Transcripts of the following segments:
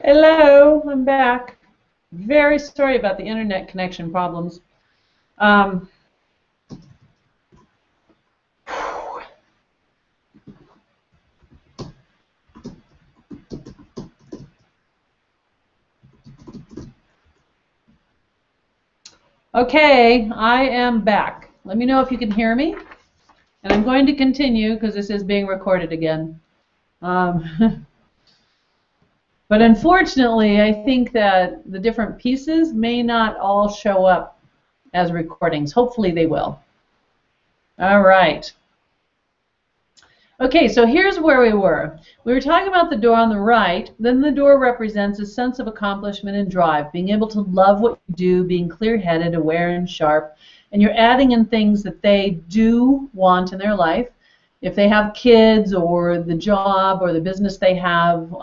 Hello, I'm back. Very sorry about the internet connection problems. Um, okay, I am back. Let me know if you can hear me. And I'm going to continue because this is being recorded again. But unfortunately, I think that the different pieces may not all show up as recordings. Hopefully they will. All right. Okay, so here's where we were. We were talking about the door on the right. Then the door represents a sense of accomplishment and drive, being able to love what you do, being clear-headed, aware, and sharp. And you're adding in things that they do want in their life. If they have kids or the job or the business they have,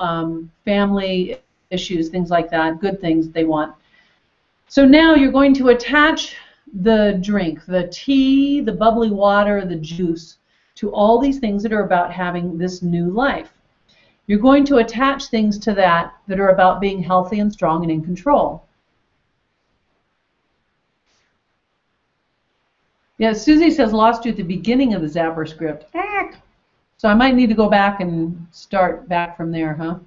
family issues, things like that, good things they want. So now you're going to attach the drink, the tea, the bubbly water, the juice, to all these things that are about having this new life. You're going to attach things to that that are about being healthy and strong and in control. Yeah, Susie says lost you at the beginning of the Zapper script. So I might need to go back and start back from there, huh?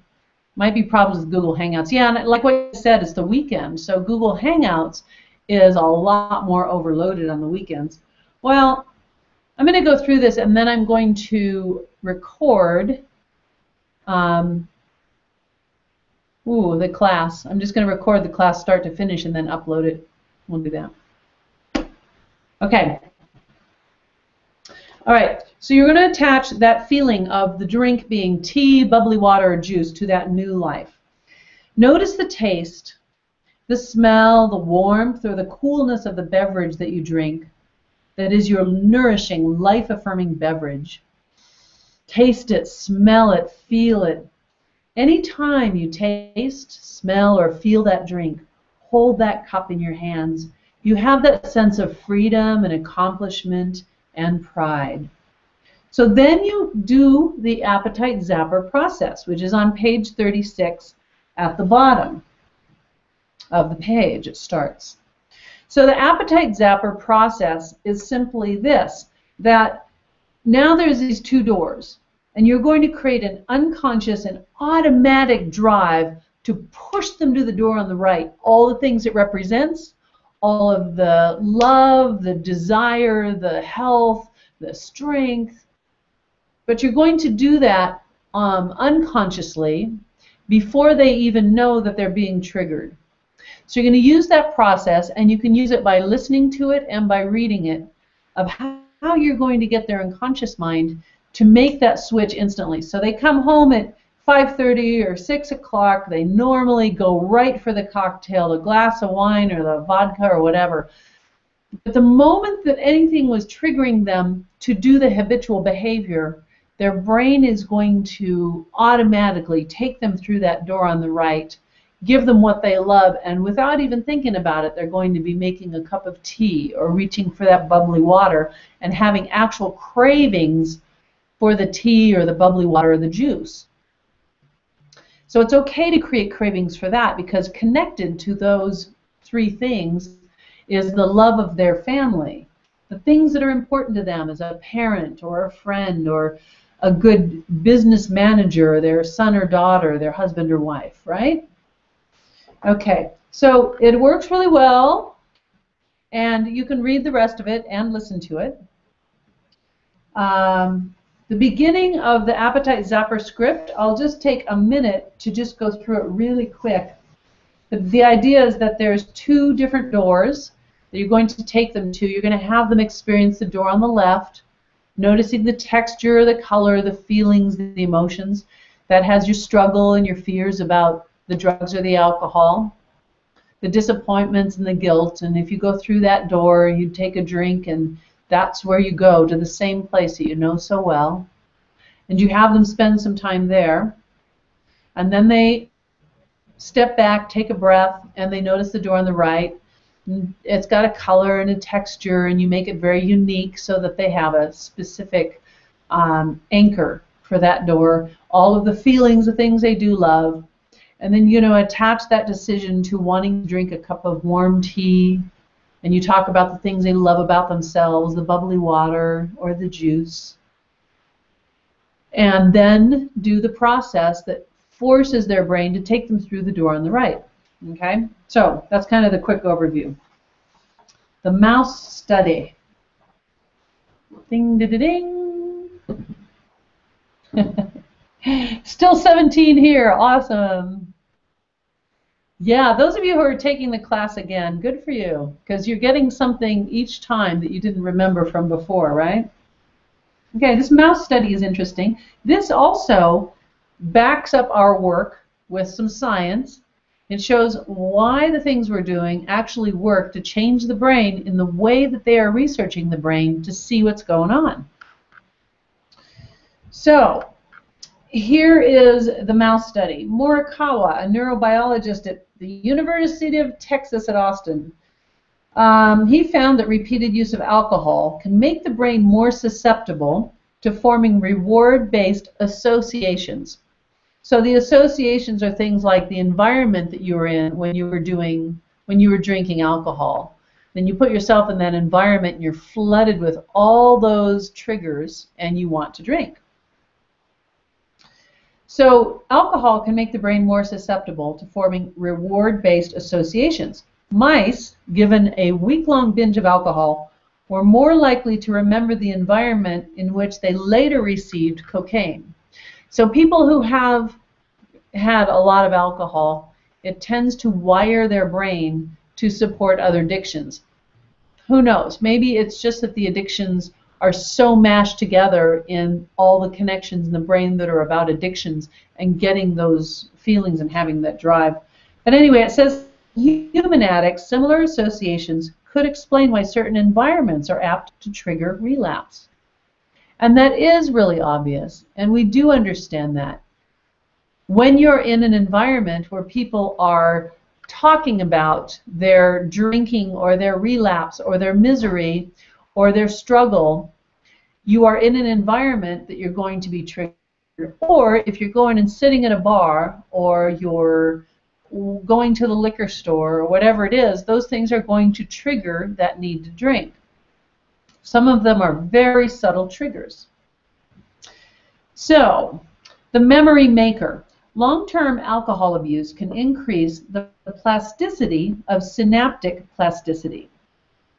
Might be problems with Google Hangouts. Yeah, and like what you said, it's the weekend, so Google Hangouts is a lot more overloaded on the weekends. Well, I'm going to go through this, and then I'm going to record the class. I'm just going to record the class start to finish and then upload it. We'll do that. Okay. All right, so you're going to attach that feeling of the drink being tea, bubbly water, or juice to that new life. Notice the taste, the smell, the warmth, or the coolness of the beverage that you drink. That is your nourishing, life-affirming beverage. Taste it, smell it, feel it. Anytime you taste, smell, or feel that drink, hold that cup in your hands. You have that sense of freedom and accomplishment and pride. So then you do the appetite zapper process, which is on page 36 at the bottom of the page. It starts. So the appetite zapper process is simply this, that now there's these two doors, and you're going to create an unconscious and automatic drive to push them to the door on the right, all the things it represents, all of the love, the desire, the health, the strength. But you're going to do that unconsciously before they even know that they're being triggered. So you're going to use that process, and you can use it by listening to it and by reading it, of how you're going to get their unconscious mind to make that switch instantly. So they come home at 5:30 or 6 o'clock. They normally go right for the cocktail, the glass of wine or the vodka or whatever. But the moment that anything was triggering them to do the habitual behavior, their brain is going to automatically take them through that door on the right, give them what they love, and without even thinking about it, they're going to be making a cup of tea or reaching for that bubbly water and having actual cravings for the tea or the bubbly water or the juice. So it's okay to create cravings for that, because connected to those three things is the love of their family, the things that are important to them as a parent or a friend or a good business manager, their son or daughter, their husband or wife, right? Okay, so it works really well, and you can read the rest of it and listen to it. The beginning of the appetite zapper script, I'll just take a minute to just go through it really quick. The idea is that there's two different doors that you're going to take them to. You're going to have them experience the door on the left, noticing the texture, the color, the feelings, the emotions. That has your struggle and your fears about the drugs or the alcohol, the disappointments and the guilt. And if you go through that door, you take a drink, and that's where you go, to the same place that you know so well. And you have them spend some time there. And then they step back, take a breath, and they notice the door on the right. It's got a color and a texture, and you make it very unique so that they have a specific anchor for that door. All of the feelings, the things they do love. And then, attach that decision to wanting to drink a cup of warm tea, and you talk about the things they love about themselves, the bubbly water or the juice. And then do the process that forces their brain to take them through the door on the right. Okay? So that's kind of the quick overview. The mouse study. Ding, ding, ding, ding. Still 17 here. Awesome. Yeah, those of you who are taking the class again, good for you, because you're getting something each time that you didn't remember from before, right? Okay, this mouse study is interesting. This also backs up our work with some science. It shows why the things we're doing actually work to change the brain in the way that they are researching the brain to see what's going on. So, here is the mouse study. Morikawa, a neurobiologist at the University of Texas at Austin, he found that repeated use of alcohol can make the brain more susceptible to forming reward-based associations. So the associations are things like the environment that you were in when you were drinking alcohol. Then you put yourself in that environment and you're flooded with all those triggers and you want to drink. So alcohol can make the brain more susceptible to forming reward-based associations. Mice, given a week-long binge of alcohol, were more likely to remember the environment in which they later received cocaine. So people who have had a lot of alcohol, it tends to wire their brain to support other addictions. Who knows? Maybe it's just that the addictions are so mashed together in all the connections in the brain that are about addictions and getting those feelings and having that drive. But anyway, it says human addicts, similar associations could explain why certain environments are apt to trigger relapse. And that is really obvious, and we do understand that. When you're in an environment where people are talking about their drinking or their relapse or their misery or their struggle, you are in an environment that you're going to be triggered. Or if you're going and sitting at a bar or you're going to the liquor store or whatever it is, those things are going to trigger that need to drink. Some of them are very subtle triggers. So, the memory maker. Long-term alcohol abuse can increase the plasticity of synaptic plasticity,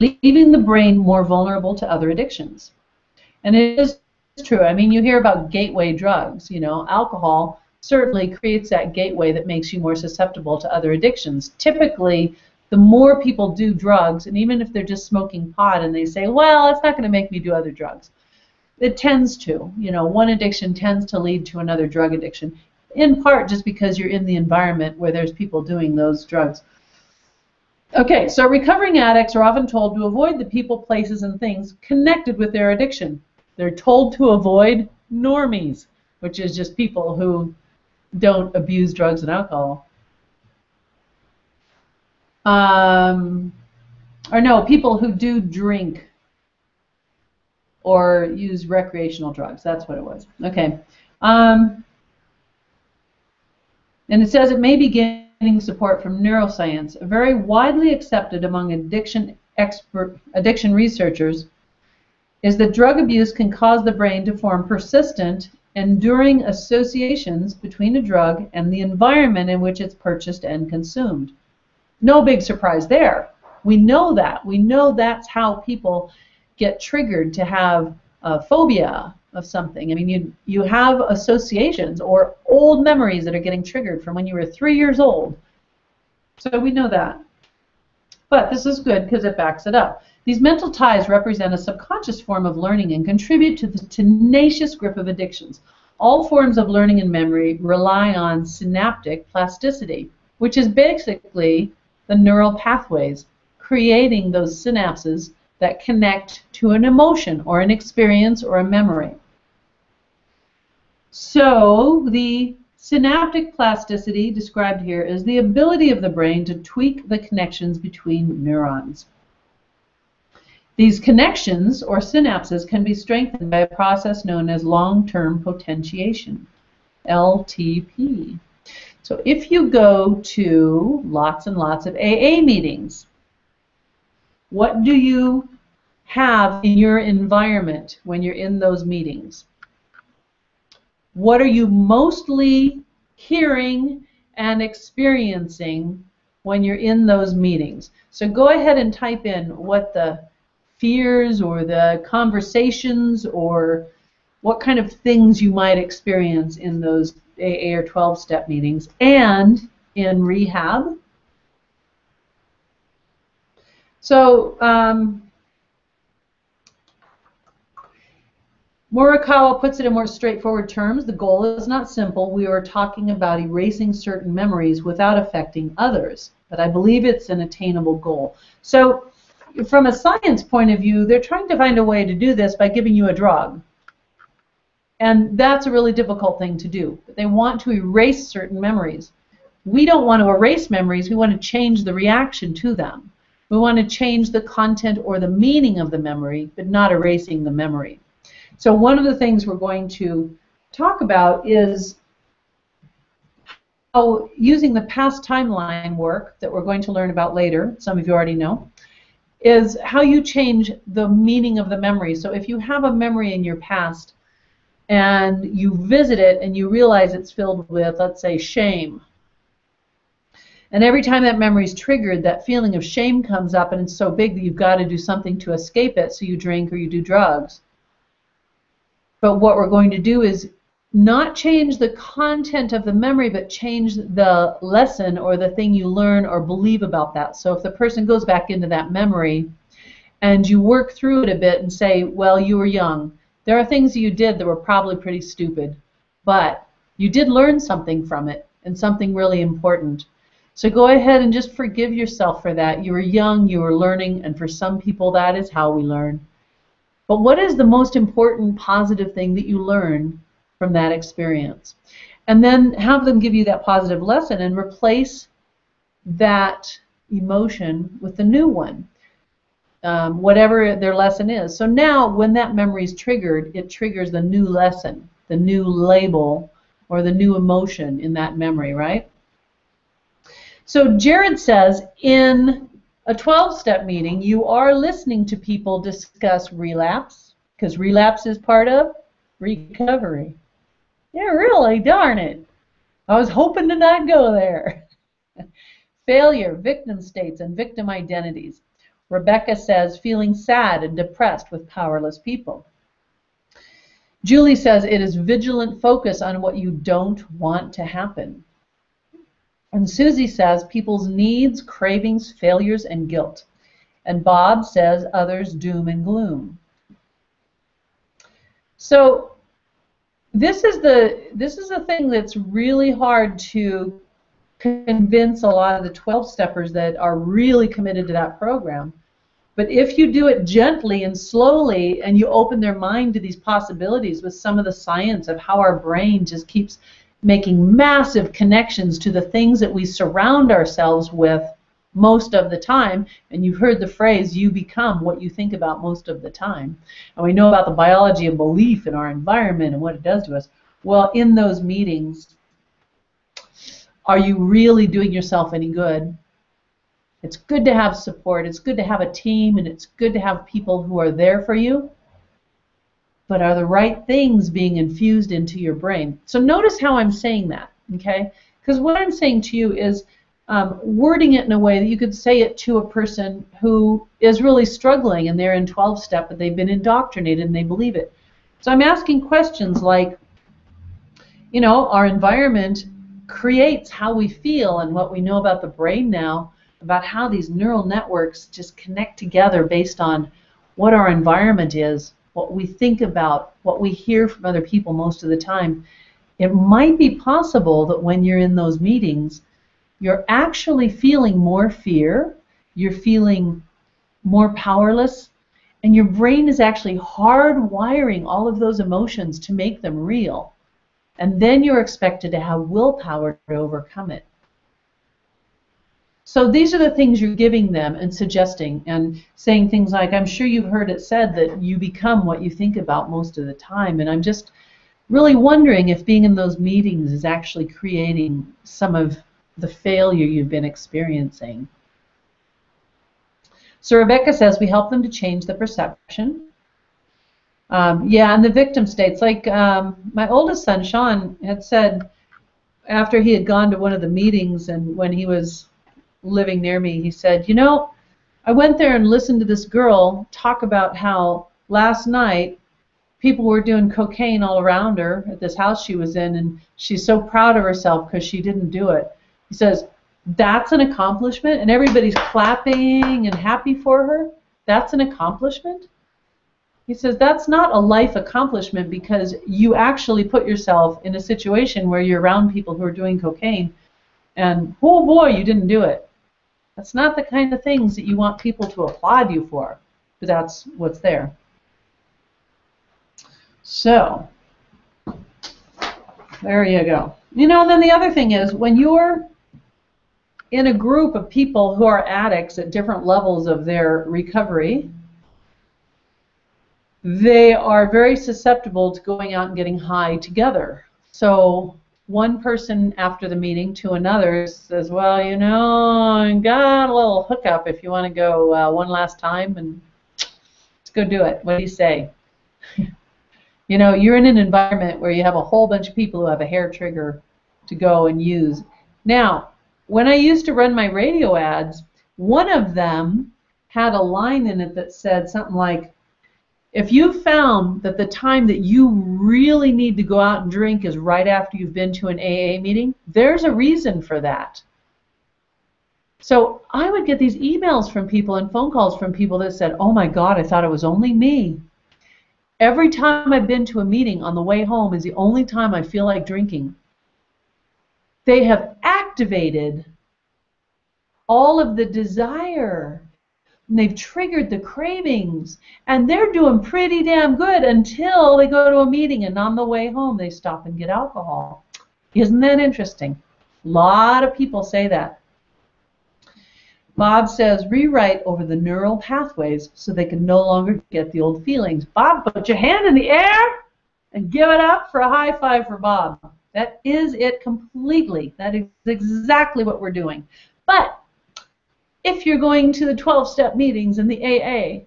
leaving the brain more vulnerable to other addictions. And it is true. I mean, you hear about gateway drugs. Alcohol certainly creates that gateway that makes you more susceptible to other addictions. Typically, the more people do drugs, and even if they're just smoking pot and they say, well, it's not going to make me do other drugs, it tends to. One addiction tends to lead to another drug addiction, in part just because you're in the environment where there's people doing those drugs. Okay, so recovering addicts are often told to avoid the people, places, and things connected with their addiction. They're told to avoid normies, which is just people who don't abuse drugs and alcohol. Or no, people who do drink or use recreational drugs. That's what it was. Okay. And it says it may be gaining support from neuroscience, very widely accepted among addiction researchers, is that drug abuse can cause the brain to form persistent, enduring associations between a drug and the environment in which it's purchased and consumed. No big surprise there. We know that. We know that's how people get triggered to have a phobia of something. I mean, you have associations or old memories that are getting triggered from when you were 3 years old. So we know that. But this is good because it backs it up. These mental ties represent a subconscious form of learning and contribute to the tenacious grip of addictions. All forms of learning and memory rely on synaptic plasticity, which is basically the neural pathways, creating those synapses that connect to an emotion or an experience or a memory. So the synaptic plasticity described here is the ability of the brain to tweak the connections between neurons. These connections or synapses can be strengthened by a process known as long-term potentiation, LTP. So if you go to lots and lots of AA meetings, what do you have in your environment when you're in those meetings? What are you mostly hearing and experiencing when you're in those meetings? So go ahead and type in what the fears or the conversations or what kind of things you might experience in those AA or 12-step meetings and in rehab. So Morikawa puts it in more straightforward terms. The goal is not simple. We are talking about erasing certain memories without affecting others. But I believe it's an attainable goal. So from a science point of view, they're trying to find a way to do this by giving you a drug. And that's a really difficult thing to do. But they want to erase certain memories. We don't want to erase memories. We want to change the reaction to them. We want to change the content or the meaning of the memory, but not erasing the memory. So one of the things we're going to talk about is how using the past timeline work that we're going to learn about later, some of you already know, is how you change the meaning of the memory. So if you have a memory in your past and you visit it and you realize it's filled with, let's say, shame, and every time that memory is triggered, that feeling of shame comes up and it's so big that you've got to do something to escape it, so you drink or you do drugs. But what we're going to do is not change the content of the memory, but change the lesson or the thing you learn or believe about that. So if the person goes back into that memory and you work through it a bit and say, well, you were young. There are things you did that were probably pretty stupid, but you did learn something from it and something really important. So go ahead and just forgive yourself for that. You were young, you were learning, and for some people that is how we learn. But what is the most important positive thing that you learn from that experience? And then have them give you that positive lesson and replace that emotion with the new one, whatever their lesson is. So now when that memory is triggered, it triggers the new lesson, the new label, or the new emotion in that memory, right? So Jared says, in a 12-step meeting, you are listening to people discuss relapse, because relapse is part of recovery. Yeah, really, darn it. I was hoping to not go there. Failure, victim states, and victim identities. Rebecca says, feeling sad and depressed with powerless people. Julie says, it is vigilant focus on what you don't want to happen. And Susie says, people's needs, cravings, failures, and guilt. And Bob says, others' doom and gloom. So this is the thing that's really hard to convince a lot of the 12-steppers that are really committed to that program. But if you do it gently and slowly and you open their mind to these possibilities with some of the science of how our brain just keeps making massive connections to the things that we surround ourselves with most of the time, and you've heard the phrase, you become what you think about most of the time, and we know about the biology of belief in our environment and what it does to us. Well, in those meetings, are you really doing yourself any good? It's good to have support, it's good to have a team, and it's good to have people who are there for you. But are the right things being infused into your brain? So notice how I'm saying that, okay? Because what I'm saying to you is wording it in a way that you could say it to a person who is really struggling and they're in 12-step, but they've been indoctrinated and they believe it. So I'm asking questions like, you know, our environment creates how we feel and what we know about the brain now, about how these neural networks just connect together based on what our environment is, what we think about, what we hear from other people most of the time. It might be possible that when you're in those meetings, you're actually feeling more fear, you're feeling more powerless, and your brain is actually hardwiring all of those emotions to make them real. And then you're expected to have willpower to overcome it. So these are the things you're giving them and suggesting and saying things like, I'm sure you've heard it said that you become what you think about most of the time. And I'm just really wondering if being in those meetings is actually creating some of the failure you've been experiencing. So Rebecca says we help them to change the perception. Yeah, and the victim states, like my oldest son, Sean, had said after he had gone to one of the meetings and when he was living near me, he said, you know, I went there and listened to this girl talk about how last night people were doing cocaine all around her at this house she was in, and she's so proud of herself because she didn't do it. He says, that's an accomplishment, and everybody's clapping and happy for her. That's an accomplishment? He says, that's not a life accomplishment because you actually put yourself in a situation where you're around people who are doing cocaine, and oh boy, you didn't do it. That's not the kind of things that you want people to applaud you for, but that's what's there. So, there you go. You know, and then the other thing is, when you're in a group of people who are addicts at different levels of their recovery, they are very susceptible to going out and getting high together. So one person after the meeting to another says, well, you know, I got a little hookup if you want to go one last time, and let's go do it. What do you say? You know, you're in an environment where you have a whole bunch of people who have a hair trigger to go and use. Now, when I used to run my radio ads, one of them had a line in it that said something like, if you found that the time that you really need to go out and drink is right after you've been to an AA meeting, there's a reason for that. So I would get these emails from people and phone calls from people that said, oh my God, I thought it was only me. Every time I've been to a meeting on the way home is the only time I feel like drinking. They have activated all of the desire, and they've triggered the cravings, and they're doing pretty damn good until they go to a meeting, and on the way home they stop and get alcohol. Isn't that interesting? A lot of people say that. Bob says, rewrite over the neural pathways so they can no longer get the old feelings. Bob, put your hand in the air and give it up for a high five for Bob. That is it completely. That is exactly what we're doing. But if you're going to the 12-step meetings and the AA,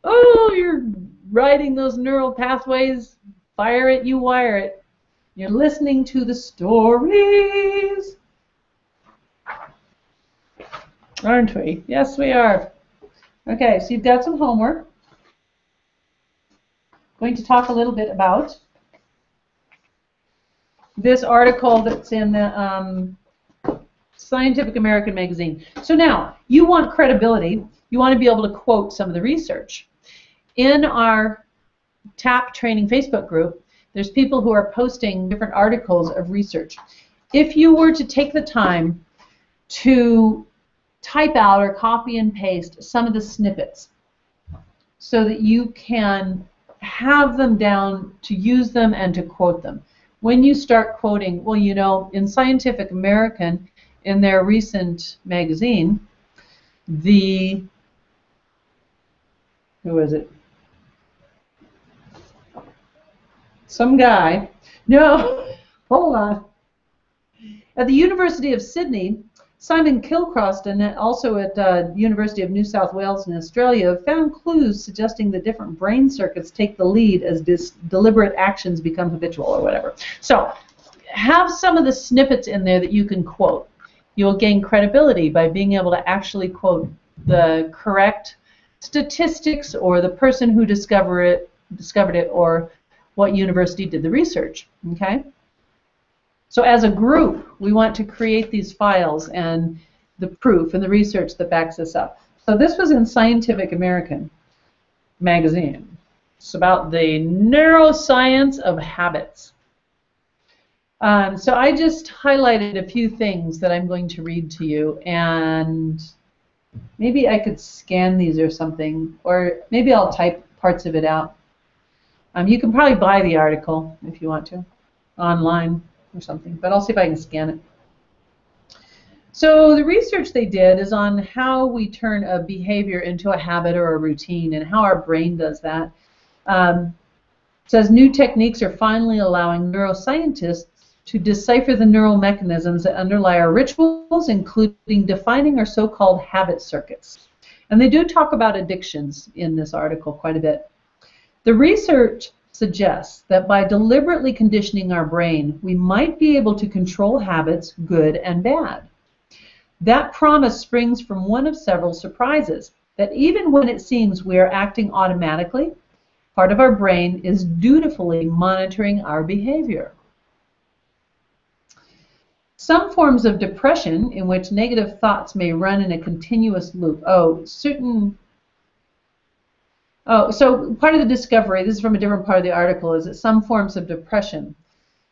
oh, you're writing those neural pathways, fire it, you wire it. You're listening to the stories. Aren't we? Yes, we are. Okay, so you've got some homework. Going to talk a little bit about this article that's in the Scientific American magazine. So now, you want credibility. You want to be able to quote some of the research. In our TAP training Facebook group, there's people who are posting different articles of research. If you were to take the time to type out or copy and paste some of the snippets so that you can have them down to use them and to quote them. When you start quoting, well, you know, in Scientific American, in their recent magazine, who is it? Some guy. No, hold on. At the University of Sydney, Simon Kilcroston, also at University of New South Wales in Australia, found clues suggesting that different brain circuits take the lead as deliberate actions become habitual or whatever. So have some of the snippets in there that you can quote. You'll gain credibility by being able to actually quote the correct statistics or the person who discovered it or what university did the research. Okay? So as a group, we want to create these files and the proof and the research that backs this up. So this was in Scientific American magazine. It's about the neuroscience of habits. So I just highlighted a few things that I'm going to read to you, and maybe I could scan these or something, or maybe I'll type parts of it out. You can probably buy the article if you want to, online or something, but I'll see if I can scan it. So the research they did is on how we turn a behavior into a habit or a routine and how our brain does that. says new techniques are finally allowing neuroscientists to decipher the neural mechanisms that underlie our rituals, including defining our so-called habit circuits. And they do talk about addictions in this article quite a bit. The research suggests that by deliberately conditioning our brain, we might be able to control habits, good and bad. That promise springs from one of several surprises, that even when it seems we are acting automatically, part of our brain is dutifully monitoring our behavior. Some forms of depression in which negative thoughts may run in a continuous loop. So part of the discovery, this is from a different part of the article, is that some forms of depression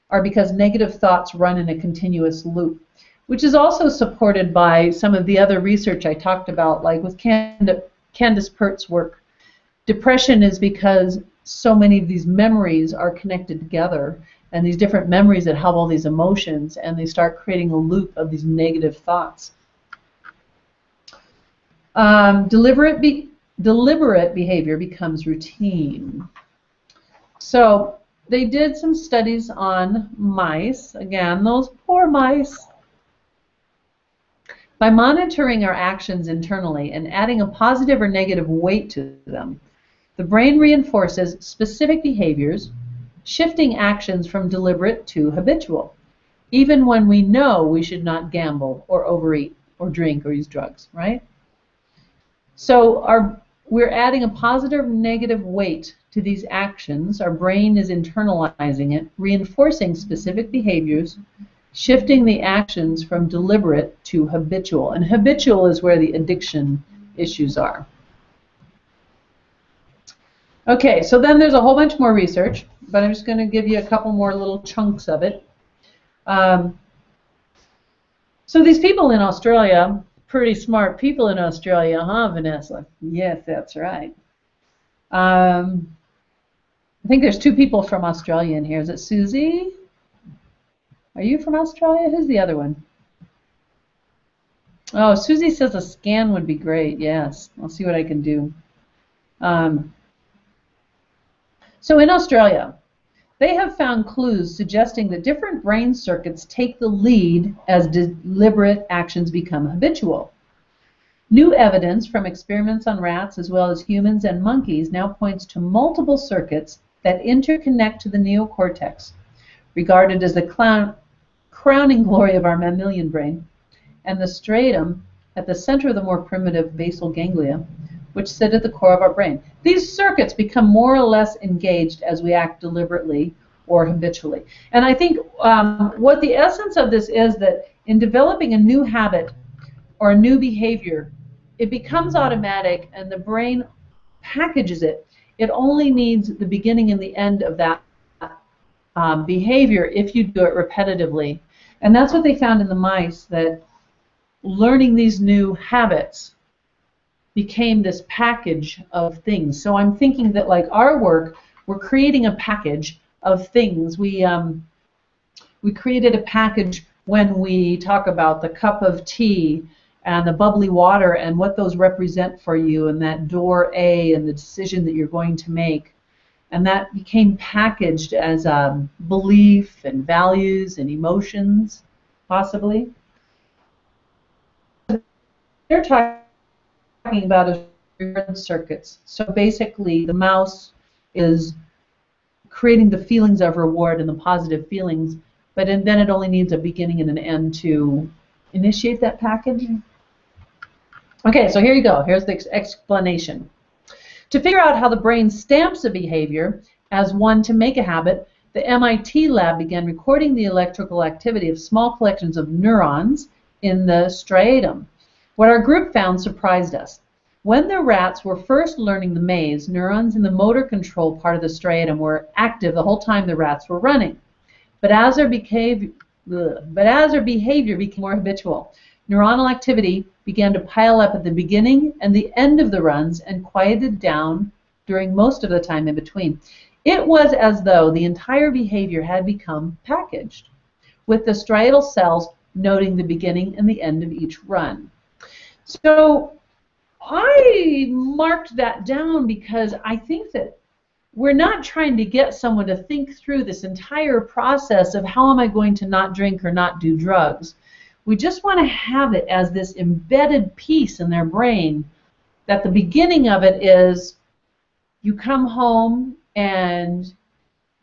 are because negative thoughts run in a continuous loop, which is also supported by some of the other research I talked about, like with Candace Pert's work. Depression is because so many of these memories are connected together, and these different memories that have all these emotions, and they start creating a loop of these negative thoughts. Deliberate behavior becomes routine. So they did some studies on mice. Again, those poor mice. By monitoring our actions internally and adding a positive or negative weight to them, the brain reinforces specific behaviors, shifting actions from deliberate to habitual, even when we know we should not gamble or overeat or drink or use drugs, right? So we're adding a positive or negative weight to these actions. Our brain is internalizing it, reinforcing specific behaviors, shifting the actions from deliberate to habitual. And habitual is where the addiction issues are. Okay, so then there's a whole bunch more research, but I'm just going to give you a couple more little chunks of it. So these people in Australia, pretty smart people in Australia, huh, Vanessa? Yes, that's right. I think there's two people from Australia in here. Is it Susie? Are you from Australia? Who's the other one? Oh, Susie says a scan would be great. Yes, I'll see what I can do. So in Australia, they have found clues suggesting that different brain circuits take the lead as deliberate actions become habitual. New evidence from experiments on rats as well as humans and monkeys now points to multiple circuits that interconnect to the neocortex, regarded as the crowning glory of our mammalian brain, and the striatum at the center of the more primitive basal ganglia, which sit at the core of our brain. These circuits become more or less engaged as we act deliberately or habitually. And I think what the essence of this is that in developing a new habit or a new behavior, it becomes automatic and the brain packages it. It only needs the beginning and the end of that behavior if you do it repetitively. And that's what they found in the mice, that learning these new habits became this package of things. So I'm thinking that, like our work, we're creating a package of things. We created a package when we talk about the cup of tea and the bubbly water and what those represent for you, and that door A and the decision that you're going to make. And that became packaged as belief and values and emotions, possibly. They're talking about is reward circuits. So basically, the mouse is creating the feelings of reward and the positive feelings, but then it only needs a beginning and an end to initiate that package. Okay, so here you go. Here's the explanation. To figure out how the brain stamps a behavior as one to make a habit, the MIT lab began recording the electrical activity of small collections of neurons in the striatum. What our group found surprised us. When the rats were first learning the maze, neurons in the motor control part of the striatum were active the whole time the rats were running. But as their behavior became more habitual, neuronal activity began to pile up at the beginning and the end of the runs and quieted down during most of the time in between. It was as though the entire behavior had become packaged, with the striatal cells noting the beginning and the end of each run. So I marked that down because I think that we're not trying to get someone to think through this entire process of how am I going to not drink or not do drugs. We just want to have it as this embedded piece in their brain that the beginning of it is you come home and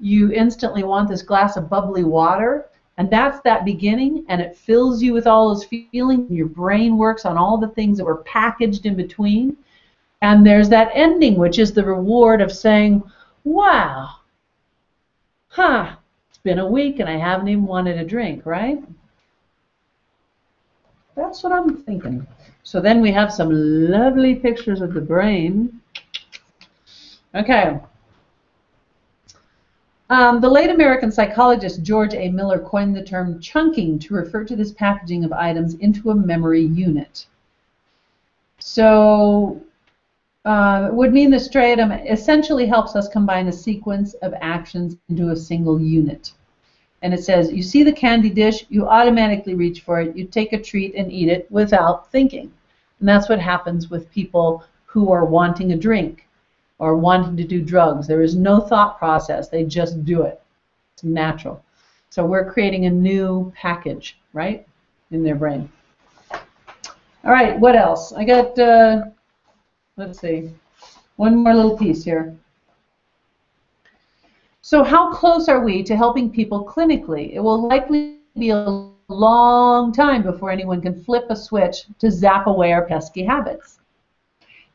you instantly want this glass of bubbly water, and that's that beginning, and it fills you with all those feelings, and your brain works on all the things that were packaged in between. And there's that ending, which is the reward of saying, wow, it's been a week and I haven't even wanted a drink, right? That's what I'm thinking. So then we have some lovely pictures of the brain. Okay. The late American psychologist George A. Miller coined the term chunking to refer to this packaging of items into a memory unit. So it would mean the striatum essentially helps us combine a sequence of actions into a single unit. And it says, you see the candy dish, you automatically reach for it, you take a treat and eat it without thinking. And that's what happens with people who are wanting a drink or wanting to do drugs. There is no thought process, they just do it. It's natural. So we're creating a new package, right, in their brain. All right, what else? I got, let's see, one more little piece here. So how close are we to helping people clinically? It will likely be a long time before anyone can flip a switch to zap away our pesky habits.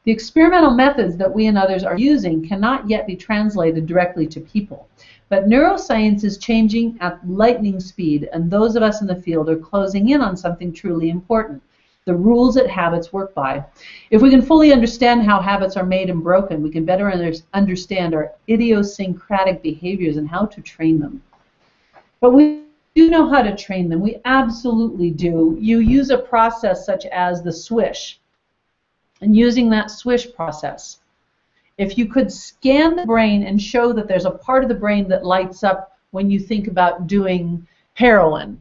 The experimental methods that we and others are using cannot yet be translated directly to people. But neuroscience is changing at lightning speed, and those of us in the field are closing in on something truly important. The rules that habits work by. If we can fully understand how habits are made and broken, we can better understand our idiosyncratic behaviors and how to train them. But we do know how to train them. We absolutely do. You use a process such as the swish. And using that swish process, if you could scan the brain and show that there's a part of the brain that lights up when you think about doing heroin,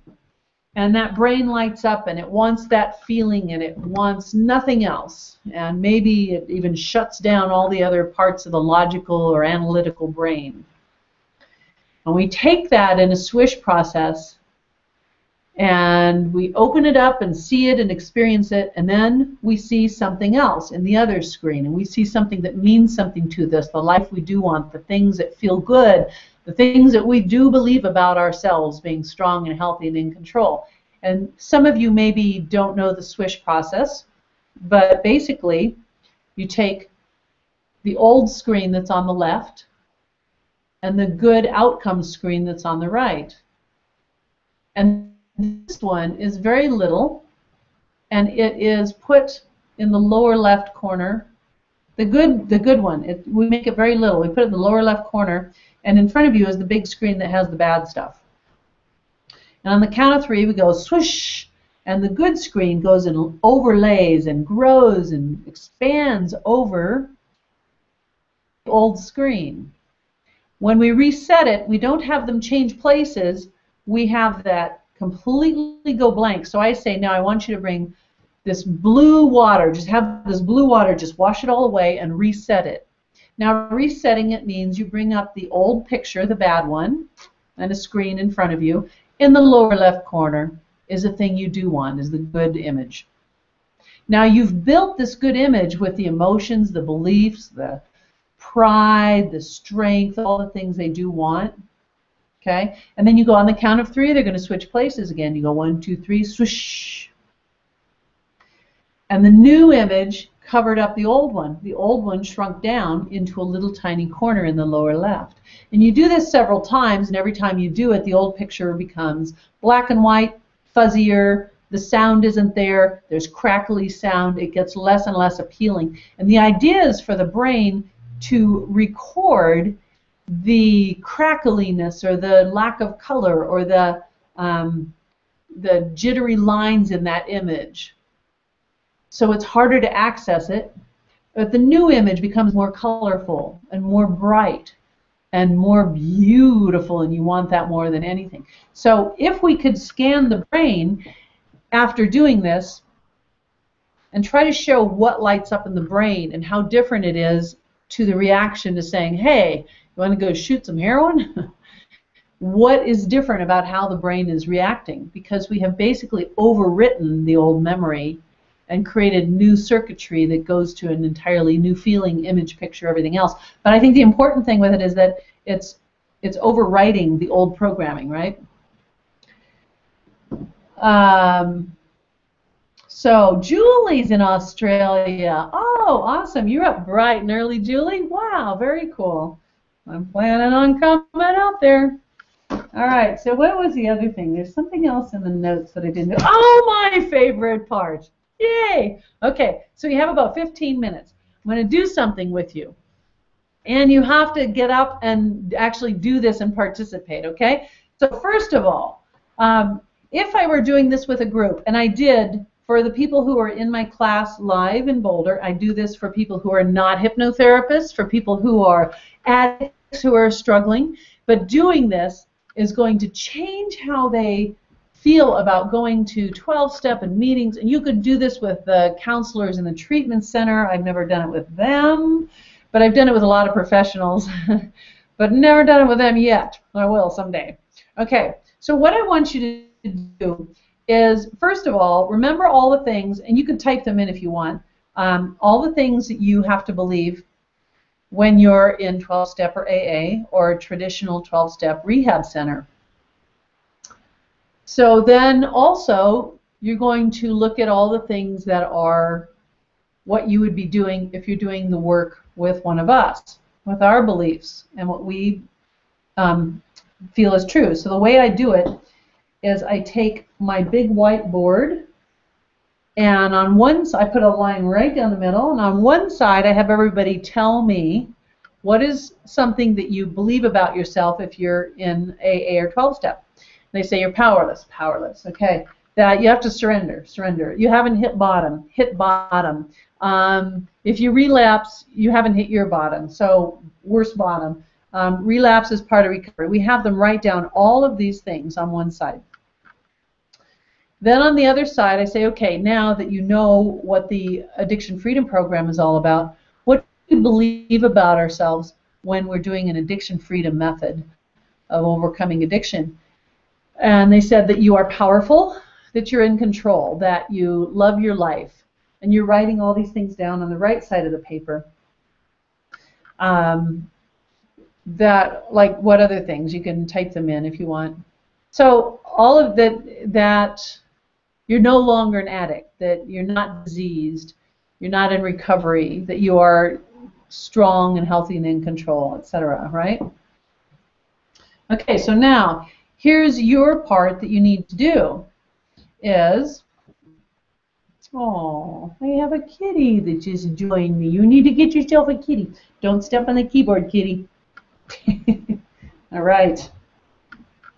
and that brain lights up and it wants that feeling and it wants nothing else. And maybe it even shuts down all the other parts of the logical or analytical brain. And we take that in a swish process and we open it up and see it and experience it, and then we see something else in the other screen, and we see something that means something to us, the life we do want, the things that feel good, the things that we do believe about ourselves, being strong and healthy and in control. And some of you maybe don't know the swish process, but basically you take the old screen that's on the left and the good outcome screen that's on the right. And this one is very little, and it is put in the lower left corner. The good one, we make it very little. We put it in the lower left corner, and in front of you is the big screen that has the bad stuff. And on the count of 3, we go swish, and the good screen goes and overlays and grows and expands over the old screen. When we reset it, we don't have them change places. We have that completely go blank. So I say, now I want you to bring this blue water, just have this blue water, just wash it all away and reset it. Now resetting it means you bring up the old picture, the bad one, and a screen in front of you. In the lower left corner is the thing you do want, is the good image. Now you've built this good image with the emotions, the beliefs, the pride, the strength, all the things they do want. Okay? And then you go on the count of 3, they're going to switch places again. You go 1, 2, 3, swish. And the new image covered up the old one. The old one shrunk down into a little tiny corner in the lower left. And you do this several times, and every time you do it, the old picture becomes black and white, fuzzier, the sound isn't there, there's crackly sound, it gets less and less appealing. And the idea is for the brain to record the crackliness or the lack of color or the jittery lines in that image. So it's harder to access it, but the new image becomes more colorful and more bright and more beautiful, and you want that more than anything. So if we could scan the brain after doing this and try to show what lights up in the brain and how different it is to the reaction to saying, hey, want to go shoot some heroin? What is different about how the brain is reacting? Because we have basically overwritten the old memory and created new circuitry that goes to an entirely new feeling, image, picture, everything else. But I think the important thing with it is that it's overwriting the old programming, right? So Julie's in Australia. Oh, awesome. You're up bright and early, Julie. Wow, very cool. I'm planning on coming out there. All right, so what was the other thing? There's something else in the notes that I didn't do. Oh, my favorite part. Yay. Okay, so you have about 15 minutes. I'm going to do something with you. And you have to get up and actually do this and participate, okay? So first of all, if I were doing this with a group, and I did for the people who are in my class live in Boulder, I do this for people who are not hypnotherapists, for people who are addicts who are struggling, but doing this is going to change how they feel about going to 12-step and meetings. And you could do this with the counselors in the treatment center. I've never done it with them, but I've done it with a lot of professionals, but never done it with them yet. I will someday. Okay, so what I want you to do is, first of all, remember all the things, and you can type them in if you want, all the things that you have to believe when you're in 12-step or AA or a traditional 12-step rehab center. So then also you're going to look at all the things that are what you would be doing if you're doing the work with one of us, with our beliefs and what we feel is true. So the way I do it is I take my big whiteboard, and on one side, I put a line right down the middle, and on one side I have everybody tell me what is something that you believe about yourself if you're in AA or 12-step. They say you're powerless, powerless, okay. That you have to surrender, surrender. You haven't hit bottom, hit bottom. If you relapse, you haven't hit your bottom, so worse bottom. Relapse is part of recovery. We have them write down all of these things on one side. Then on the other side, I say, okay, now that you know what the Addiction Freedom Program is all about, what do we believe about ourselves when we're doing an addiction freedom method of overcoming addiction? And they said that you are powerful, that you're in control, that you love your life. And you're writing all these things down on the right side of the paper. That, like, what other things? You can type them in if you want. So all of that you're no longer an addict, that you're not diseased, you're not in recovery, that you are strong and healthy and in control, etc., right? Okay, so now here's your part that you need to do is, oh, I have a kitty that just joined me. You need to get yourself a kitty. Don't step on the keyboard, kitty. All right.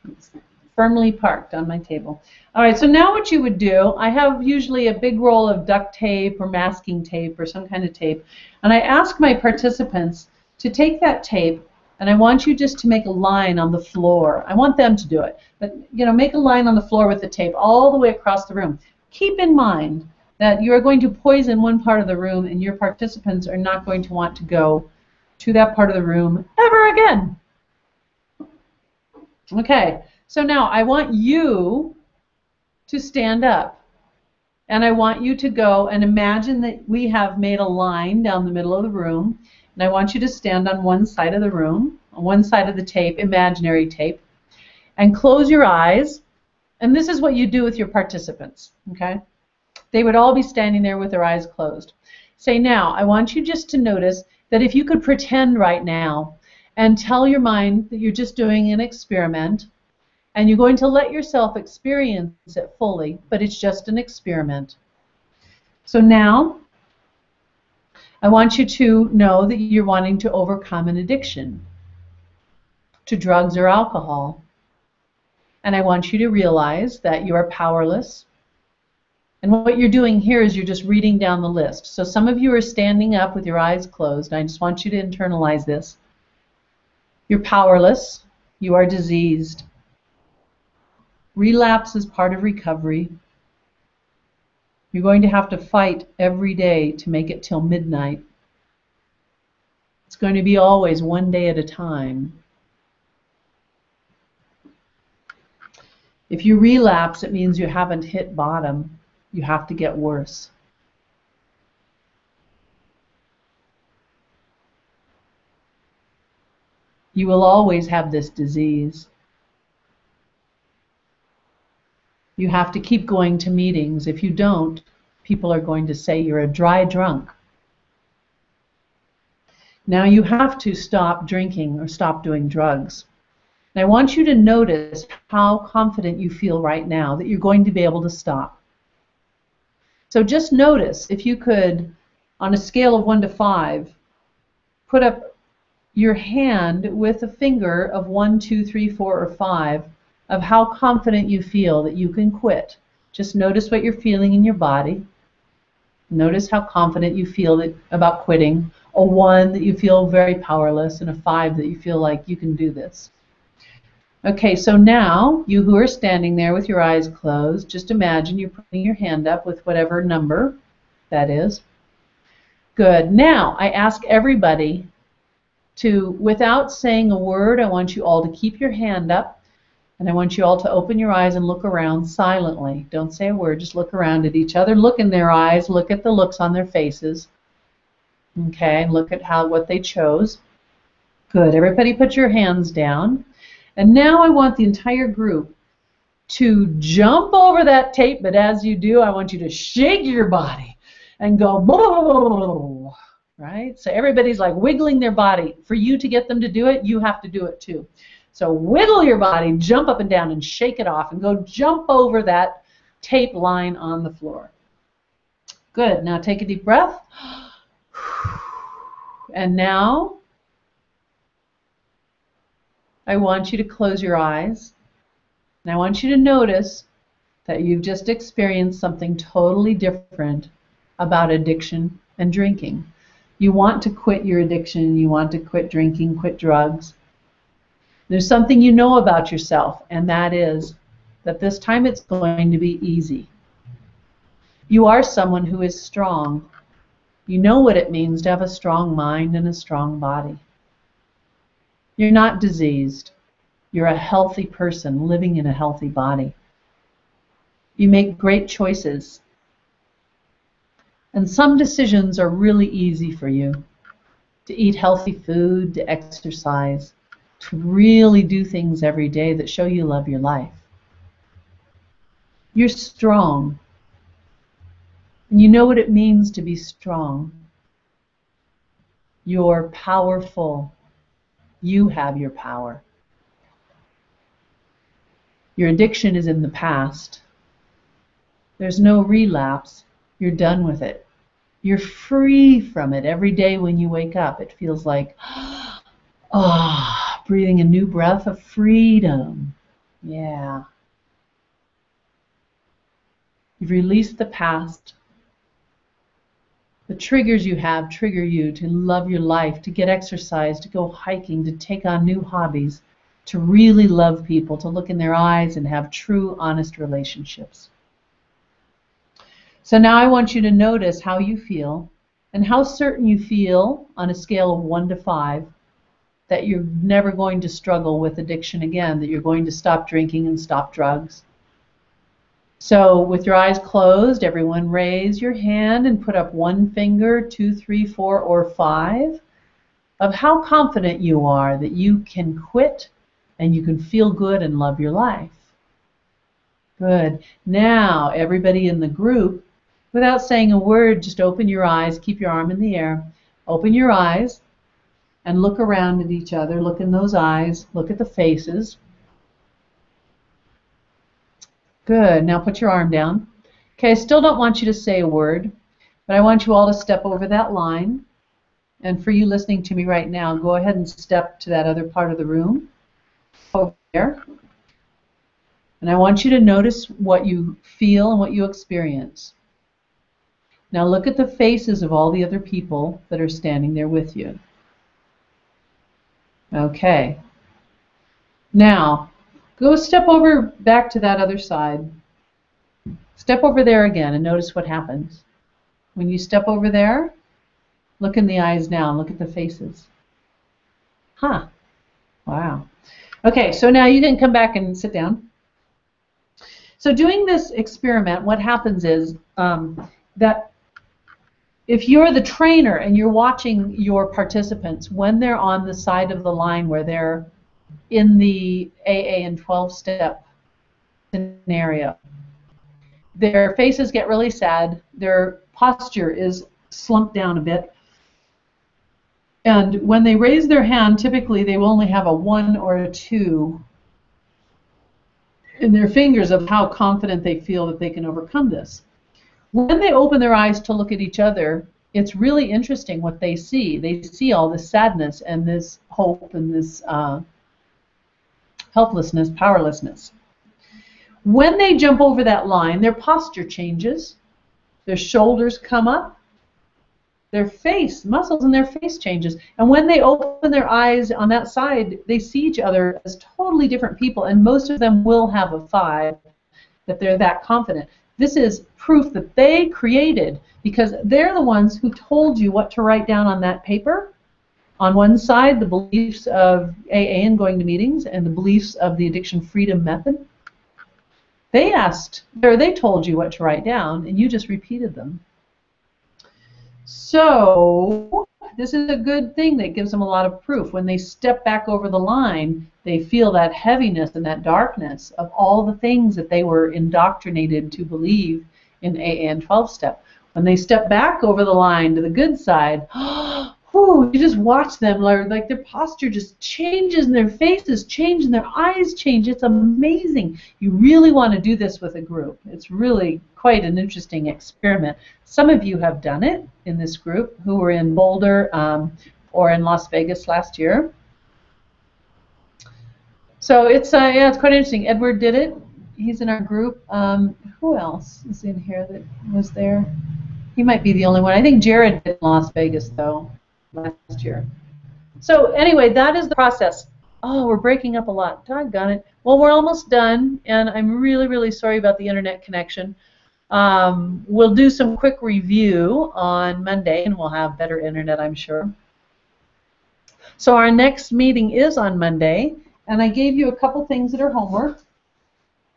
It's firmly parked on my table. All right, so now what you would do, I have usually a big roll of duct tape or masking tape or some kind of tape, and I ask my participants to take that tape, and I want you just to make a line on the floor. I want them to do it, but make a line on the floor with the tape all the way across the room. Keep in mind that you are going to poison one part of the room, and your participants are not going to want to go to that part of the room ever again. Okay, so now I want you to stand up, and I want you to go and imagine that we have made a line down the middle of the room, and I want you to stand on one side of the room, on one side of the tape, imaginary tape, and close your eyes, and this is what you do with your participants, okay? They would all be standing there with their eyes closed. Say, now, I want you just to notice that if you could pretend right now and tell your mind that you're just doing an experiment, and you're going to let yourself experience it fully, but it's just an experiment. So now, I want you to know that you're wanting to overcome an addiction to drugs or alcohol. And I want you to realize that you are powerless. And what you're doing here is you're just reading down the list. So some of you are standing up with your eyes closed. I just want you to internalize this. You're powerless. You are diseased. Relapse is part of recovery. You're going to have to fight every day to make it till midnight. It's going to be always one day at a time. If you relapse, it means you haven't hit bottom. You have to get worse. You will always have this disease. You have to keep going to meetings. If you don't, people are going to say you're a dry drunk. Now you have to stop drinking or stop doing drugs. And I want you to notice how confident you feel right now that you're going to be able to stop. So just notice, if you could, on a scale of 1 to 5, put up your hand with a finger of 1, 2, 3, 4, or 5 of how confident you feel that you can quit. Just notice what you're feeling in your body. Notice how confident you feel about quitting. A 1 that you feel very powerless, and a 5 that you feel like you can do this. Okay, so now, you who are standing there with your eyes closed, just imagine you're putting your hand up with whatever number that is. Good. Now, I ask everybody to, without saying a word, I want you all to keep your hand up, and I want you all to open your eyes and look around silently. Don't say a word, just look around at each other, look in their eyes, look at the looks on their faces. Okay, and look at what they chose. Good. Everybody put your hands down. And now I want the entire group to jump over that tape, but as you do, I want you to shake your body and go, blah, right? So everybody's like wiggling their body. For you to get them to do it, you have to do it too. So wiggle your body, jump up and down and shake it off, and go jump over that tape line on the floor. Good. Now take a deep breath. And now I want you to close your eyes, and I want you to notice that you've just experienced something totally different about addiction and drinking. You want to quit your addiction, you want to quit drinking, quit drugs. There's something you know about yourself, and that is that this time it's going to be easy. You are someone who is strong. You know what it means to have a strong mind and a strong body. You're not diseased. You're a healthy person living in a healthy body. You make great choices. And some decisions are really easy for you. To eat healthy food, to exercise, to really do things every day that show you love your life. You're strong. And you know what it means to be strong. You're powerful. You have your power. Your addiction is in the past. There's no relapse. You're done with it. You're free from it. Every day when you wake up, it feels like, breathing a new breath of freedom. Yeah. You've released the past. The triggers you have trigger you to love your life, to get exercise, to go hiking, to take on new hobbies, to really love people, to look in their eyes and have true, honest relationships. So now I want you to notice how you feel and how certain you feel on a scale of 1 to 5 that you're never going to struggle with addiction again, that you're going to stop drinking and stop drugs. So with your eyes closed, everyone raise your hand and put up 1 finger, 2, 3, 4, or 5 of how confident you are that you can quit and you can feel good and love your life. Good. Now, everybody in the group, without saying a word, just open your eyes, keep your arm in the air, open your eyes and look around at each other, look in those eyes, look at the faces. Good. Now put your arm down. Okay, I still don't want you to say a word, but I want you all to step over that line. And for you listening to me right now, go ahead and step to that other part of the room over there. And I want you to notice what you feel and what you experience. Now look at the faces of all the other people that are standing there with you. Okay. Now, go step over back to that other side. Step over there again and notice what happens. When you step over there, look in the eyes now and look at the faces. Huh. Wow. Okay, so now you can come back and sit down. So doing this experiment, what happens is that if you're the trainer and you're watching your participants when they're on the side of the line where they're in the AA and 12-step scenario, their faces get really sad, their posture is slumped down a bit, and when they raise their hand, typically they will only have a 1 or a 2 in their fingers of how confident they feel that they can overcome this. When they open their eyes to look at each other, it's really interesting what they see. They see all this sadness and this hope and this helplessness, powerlessness. When they jump over that line, their posture changes, their shoulders come up, their face, muscles in their face changes, and when they open their eyes on that side, they see each other as totally different people, and most of them will have a 5, that they're that confident. This is proof that they created, because they're the ones who told you what to write down on that paper. On one side, the beliefs of AA and going to meetings, and the beliefs of the addiction freedom method. They asked, or they told you what to write down, and you just repeated them. So this is a good thing that gives them a lot of proof. When they step back over the line, they feel that heaviness and that darkness of all the things that they were indoctrinated to believe in AA and 12-step. When they step back over the line to the good side, whew, you just watch them, like their posture just changes and their faces change and their eyes change. It's amazing. You really want to do this with a group. It's really quite an interesting experiment. Some of you have done it in this group who were in Boulder or in Las Vegas last year. So it's yeah, it's quite interesting. Edward did it. He's in our group. Who else is in here that was there? He might be the only one. I think Jared did in Las Vegas, though, last year. So anyway, that is the process. Oh, we're breaking up a lot. Doggone it. Well, we're almost done, and I'm really, really sorry about the internet connection. We'll do some quick review on Monday, and we'll have better internet, I'm sure. So our next meeting is on Monday, and I gave you a couple things that are homework.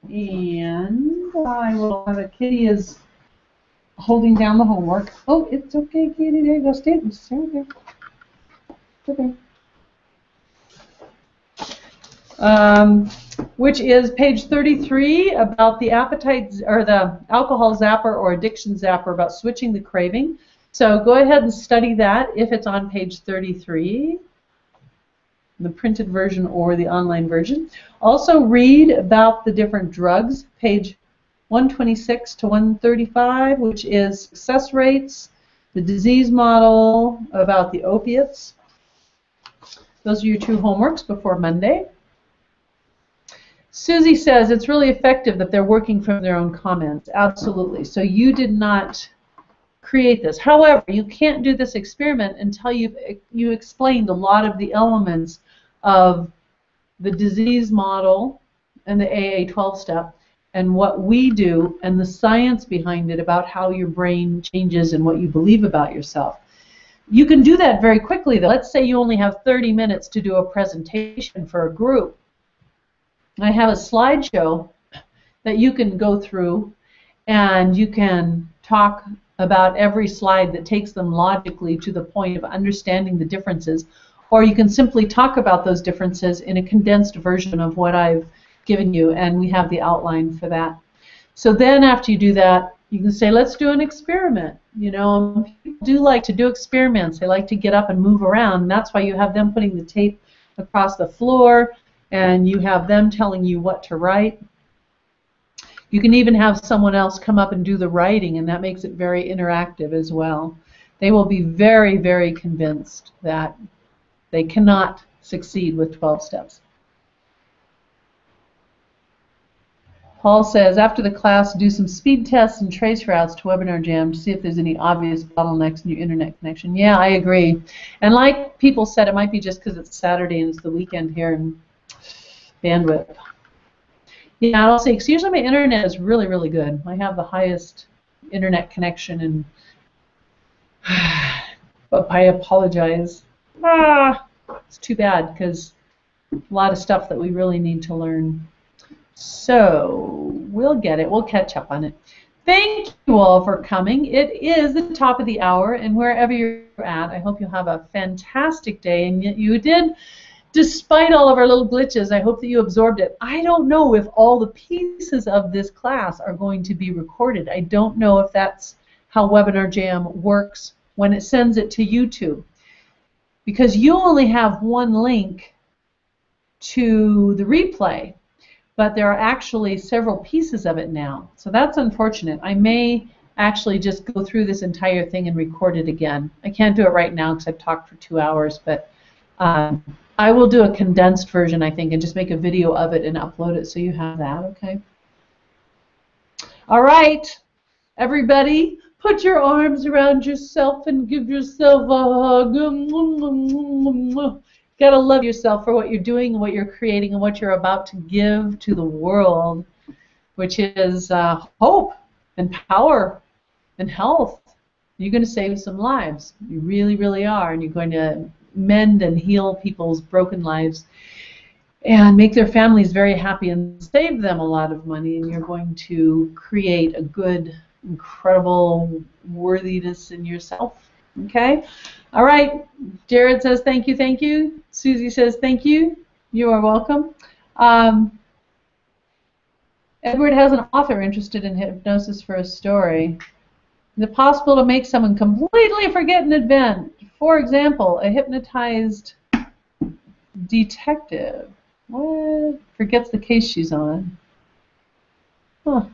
And I will have a Kitty is holding down the homework. Oh, it's okay, Kitty. There you go. Stay there. Okay. Which is page 33 about the appetite or the alcohol zapper or addiction zapper, about switching the craving. So go ahead and study that if it's on page 33, the printed version or the online version. Also read about the different drugs, page 126 to 135, which is success rates, the disease model, about the opiates. Those are your 2 homeworks before Monday. Susie says it's really effective that they're working from their own comments. Absolutely. So you did not create this. However, you can't do this experiment until you explained a lot of the elements of the disease model and the AA 12-step and what we do and the science behind it about how your brain changes and what you believe about yourself. You can do that very quickly, though. Let's say you only have 30 minutes to do a presentation for a group. I have a slideshow that you can go through, and you can talk about every slide that takes them logically to the point of understanding the differences, or you can simply talk about those differences in a condensed version of what I've given you, and we have the outline for that. So then after you do that, you can say, let's do an experiment. You know, people do like to do experiments. They like to get up and move around, and that's why you have them putting the tape across the floor, and you have them telling you what to write. You can even have someone else come up and do the writing, and that makes it very interactive as well. They will be very, very convinced that they cannot succeed with 12 steps. Paul says, after the class, do some speed tests and trace routes to Webinar Jam to see if there's any obvious bottlenecks in your internet connection. Yeah, I agree. And like people said, it might be just because it's Saturday and it's the weekend here and bandwidth. Yeah, I'll say, because usually my internet is really, really good. I have the highest internet connection, and but I apologize. It's too bad because a lot of stuff that we really need to learn. So we'll get it. We'll catch up on it. Thank you all for coming. It is the top of the hour, and wherever you're at, I hope you have a fantastic day. And yet you did, despite all of our little glitches, I hope that you absorbed it. I don't know if all the pieces of this class are going to be recorded. I don't know if that's how Webinar Jam works when it sends it to YouTube, because you only have one link to the replay, but there are actually several pieces of it now. So that's unfortunate. I may actually just go through this entire thing and record it again. I can't do it right now because I've talked for 2 hours, but I will do a condensed version, I think, and just make a video of it and upload it so you have that, okay? All right, everybody, put your arms around yourself and give yourself a hug. Gotta love yourself for what you're doing and what you're creating and what you're about to give to the world, which is hope and power and health. You're going to save some lives. You really, really are. And you're going to mend and heal people's broken lives and make their families very happy and save them a lot of money. And you're going to create a good, incredible worthiness in yourself. Okay? All right. Jared says thank you, thank you. Susie says thank you. You are welcome. Edward has an author interested in hypnosis for a story. Is it possible to make someone completely forget an event? For example, a hypnotized detective. What? Forgets the case she's on. Huh.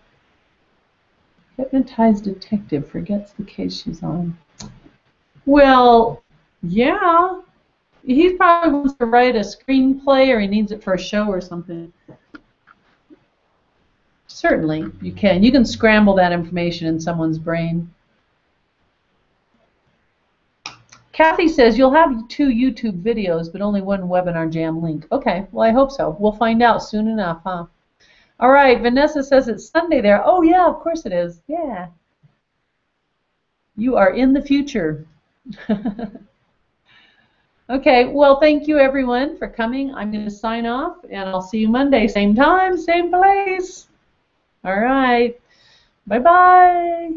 Hypnotized detective forgets the case she's on. Well, yeah. He probably wants to write a screenplay, or he needs it for a show or something. Certainly, you can. You can scramble that information in someone's brain. Kathy says you'll have 2 YouTube videos, but only 1 Webinar Jam link. Okay, well, I hope so. We'll find out soon enough, huh? All right, Vanessa says it's Sunday there. Oh, yeah, of course it is. Yeah. You are in the future. Okay, well, thank you, everyone, for coming. I'm going to sign off, and I'll see you Monday. Same time, same place. All right. Bye-bye.